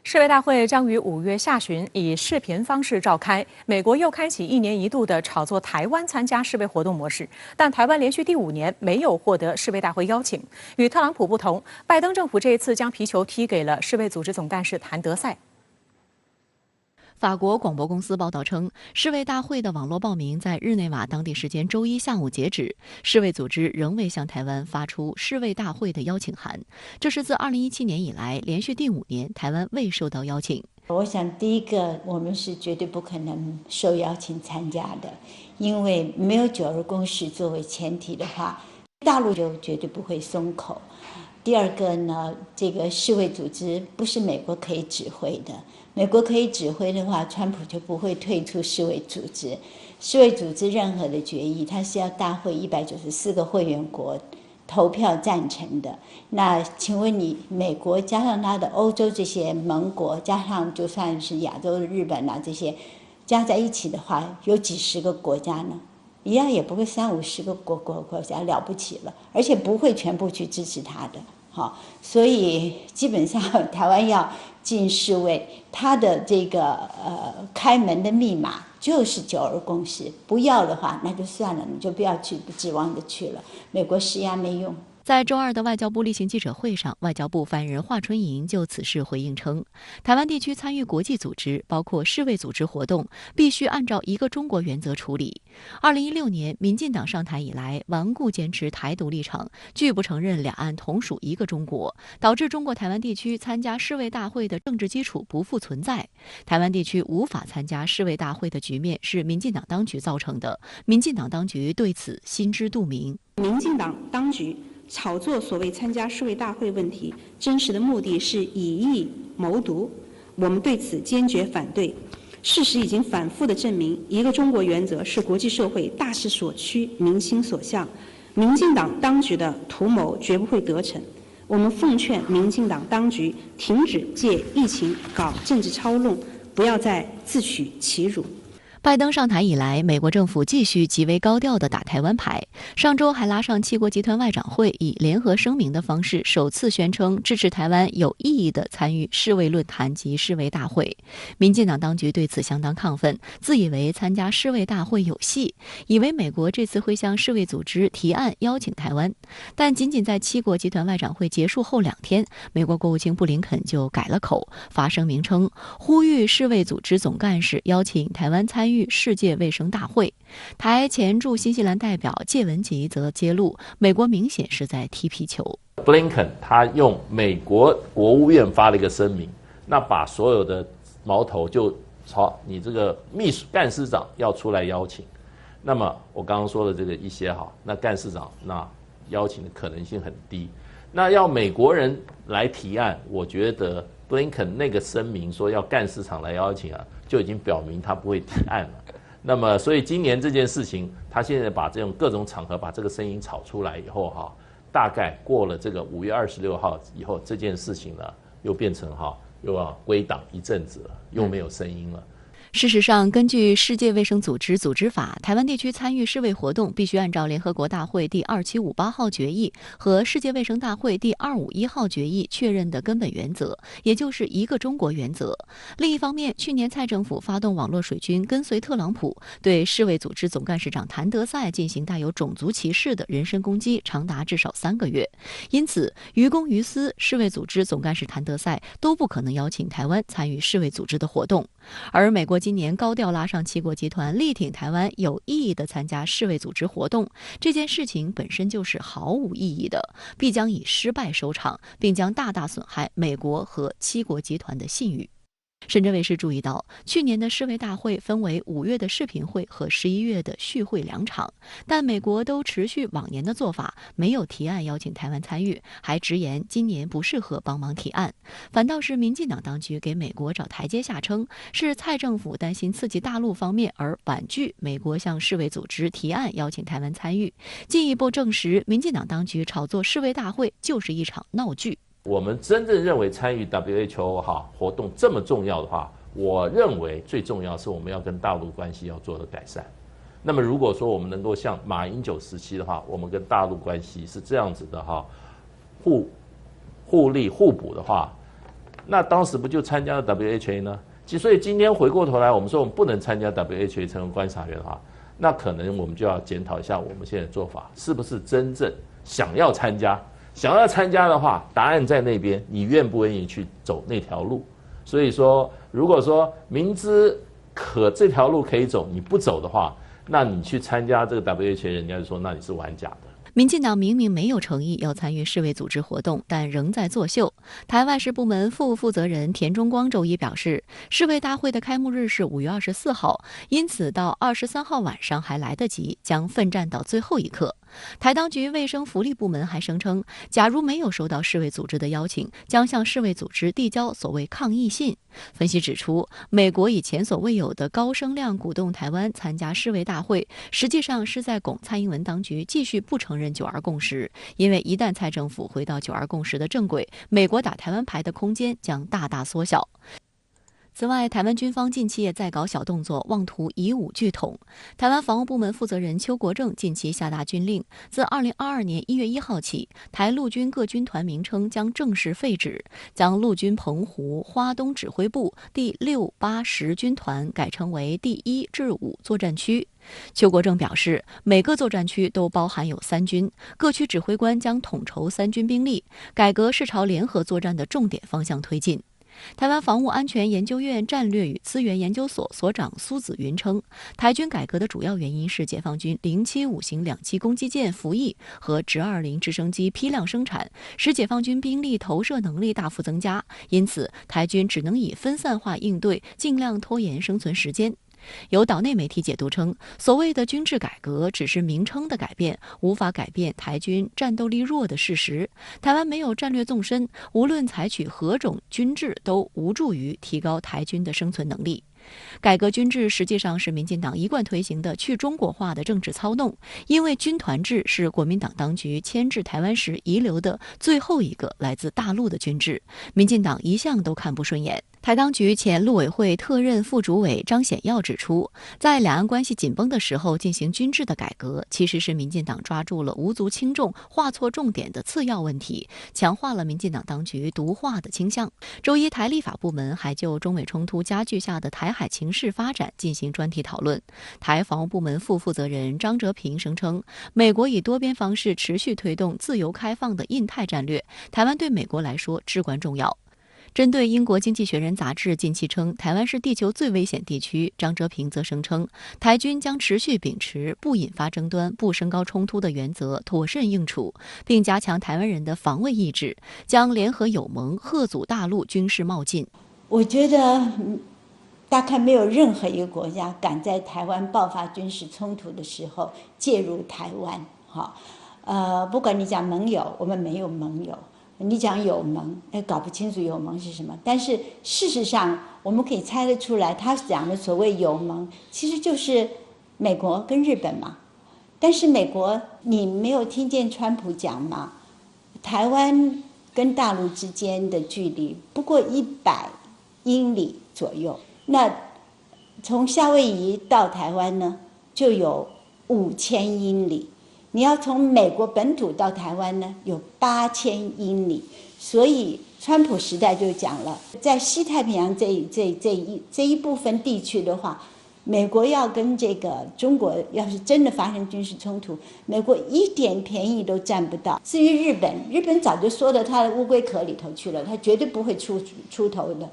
世卫大会将于5月下旬以视频方式召开。美国又开启1年1度的炒作台湾参加世卫活动模式，但台湾连续第5年没有获得世卫大会邀请。与特朗普不同，拜登政府这一次将皮球踢给了世卫组织总干事谭德赛。法国广播公司报道称，世卫大会的网络报名在日内瓦当地时间周一下午截止。世卫组织仍未向台湾发出世卫大会的邀请函，这是自2017年以来连续第5年台湾未受到邀请。我想第一个，我们是绝对不可能受邀请参加的，因为没有9·2共识作为前提的话，大陆就绝对不会松口。第二个呢，这个世卫组织不是美国可以指挥的，美国可以指挥的话，川普就不会退出世卫组织。世卫组织任何的决议，它是要大会194个会员国投票赞成的。那请问你，美国加上它的欧洲这些盟国，加上就算是亚洲的日本啊这些，加在一起的话，有几十个国家呢？一样也不会30-50个国家了不起了，而且不会全部去支持他的。好，所以基本上台湾要进世卫，它的这个开门的密码就是9·2共识，不要的话那就算了，你就不要去，不指望着去了。美国施压没用。在周二的外交部例行记者会上，外交部发言人华春莹就此事回应称，台湾地区参与国际组织，包括世卫组织活动，必须按照一个中国原则处理。2016年民进党上台以来，顽固坚持台独立场，拒不承认两岸同属一个中国，导致中国台湾地区参加世卫大会的政治基础不复存在。台湾地区无法参加世卫大会的局面是民进党当局造成的，民进党当局对此心知肚明。民进党当局炒作所谓参加世卫大会问题，真实的目的是以疫谋独，我们对此坚决反对。事实已经反复地证明，一个中国原则是国际社会大势所趋、民心所向。民进党当局的图谋绝不会得逞。我们奉劝民进党当局停止借疫情搞政治操弄，不要再自取其辱。拜登上台以来，美国政府继续极为高调地打台湾牌。上周还拉上7国集团外长会，以联合声明的方式首次宣称支持台湾有意义地参与世卫论坛及世卫大会。民进党当局对此相当亢奋，自以为参加世卫大会有戏，以为美国这次会向世卫组织提案邀请台湾。但仅仅在7国集团外长会结束后2天，美国国务卿布林肯就改了口，发声明称呼吁世卫组织总干事邀请台湾参与世界卫生大会。台前驻新西兰代表介文吉则揭露，美国明显是在踢皮球。布林肯他用美国国务院发了一个声明，那把所有的矛头就朝你这个秘书干事长要出来邀请。那么我刚刚说的这个一些那干事长那邀请的可能性很低。那要美国人来提案，我觉得布林肯那个声明说要干事长来邀请就已经表明他不会提案了。那么，所以今年这件事情，他现在把这种各种场合把这个声音炒出来以后大概过了这个5月26号以后，这件事情呢又变成又要归档一阵子了，又没有声音了。事实上，根据世界卫生组织组织法，台湾地区参与世卫活动必须按照联合国大会第2758号决议和世界卫生大会第251号决议确认的根本原则，也就是一个中国原则。另一方面，去年蔡政府发动网络水军，跟随特朗普对世卫组织总干事长谭德赛进行带有种族歧视的人身攻击，长达至少3个月。因此，于公于私，世卫组织总干事谭德赛都不可能邀请台湾参与世卫组织的活动。而美国今年高调拉上7国集团，力挺台湾有意义地参加世卫组织活动，这件事情本身就是毫无意义的，必将以失败收场，并将大大损害美国和7国集团的信誉。深圳卫视注意到，去年的世卫大会分为5月的视频会和11月的续会2场，但美国都持续往年的做法，没有提案邀请台湾参与，还直言今年不适合帮忙提案。反倒是民进党当局给美国找台阶下，称是蔡政府担心刺激大陆方面而婉拒美国向世卫组织提案邀请台湾参与，进一步证实民进党当局炒作世卫大会就是一场闹剧。我们真正认为参与 WHO 活动这么重要的话，我认为最重要是我们要跟大陆关系要做的改善。那么如果说我们能够像马英九时期的话，我们跟大陆关系是这样子的互利互补的话，那当时不就参加了 WHA 呢？所以今天回过头来，我们说我们不能参加 WHA 成为观察员的话，那可能我们就要检讨一下我们现在的做法是不是真正想要参加。想要参加的话，答案在那边，你愿不愿意去走那条路？所以说，如果说明知这条路可以走，你不走的话，那你去参加这个 WHA， 人家就说那你是玩假的。民进党明明没有诚意要参与世卫组织活动，但仍在作秀。台外事部门副负责人田中光周一表示，世卫大会的开幕日是5月24号，因此到23号晚上还来得及，将奋战到最后一刻。台当局卫生福利部门还声称，假如没有收到世卫组织的邀请，将向世卫组织递交所谓抗议信。分析指出，美国以前所未有的高声量鼓动台湾参加世卫大会，实际上是在拱蔡英文当局继续不承认9·2共识，因为一旦蔡政府回到9·2共识的正轨，美国打台湾牌的空间将大大缩小。此外，台湾军方近期也在搞小动作，妄图以武拒统。台湾防务部门负责人邱国正近期下达军令，自2022年1月1号起，台陆军各军团名称将正式废止，将陆军澎湖花东指挥部第6、8、10军团改称为第1至5作战区。邱国正表示，每个作战区都包含有3军，各区指挥官将统筹3军兵力，改革是朝联合作战的重点方向推进。台湾防务安全研究院战略与资源研究所所长苏子云称，台军改革的主要原因是解放军075型2栖攻击舰服役和直20直升机批量生产，使解放军兵力投射能力大幅增加，因此台军只能以分散化应对，尽量拖延生存时间。有岛内媒体解读称，所谓的军制改革只是名称的改变，无法改变台军战斗力弱的事实。台湾没有战略纵深，无论采取何种军制都无助于提高台军的生存能力。改革军制实际上是民进党一贯推行的去中国化的政治操弄，因为军团制是国民党当局迁至台湾时遗留的最后一个来自大陆的军制，民进党一向都看不顺眼。台当局前陆委会特任副主委张显耀指出，在两岸关系紧绷的时候进行军制的改革，其实是民进党抓住了无足轻重、画错重点的次要问题，强化了民进党当局独化的倾向。周一，台立法部门还就中美冲突加剧下的台海情势发展进行专题讨论。台防务部门副负责人张哲平声称，美国以多边方式持续推动自由开放的印太战略，台湾对美国来说至关重要。针对英国经济学人杂志近期称台湾是地球最危险地区，张哲平则声称，台军将持续秉持不引发争端、不升高冲突的原则，妥善应处，并加强台湾人的防卫意志，将联合友盟嚇阻大陆军事冒进。我觉得大概没有任何一个国家敢在台湾爆发军事冲突的时候介入台湾。不管你讲盟友，我们没有盟友。你讲友盟，搞不清楚友盟是什么。但是事实上，我们可以猜得出来，他讲的所谓友盟，其实就是美国跟日本嘛。但是美国，你没有听见川普讲吗？台湾跟大陆之间的距离不过100英里左右，那从夏威夷到台湾呢，就有5000英里。你要从美国本土到台湾呢，有8000英里。所以川普时代就讲了，在西太平洋这一部分地区的话，美国要跟这个中国要是真的发生军事冲突，美国一点便宜都占不到。至于日本早就缩到他的乌龟壳里头去了，他绝对不会出头的。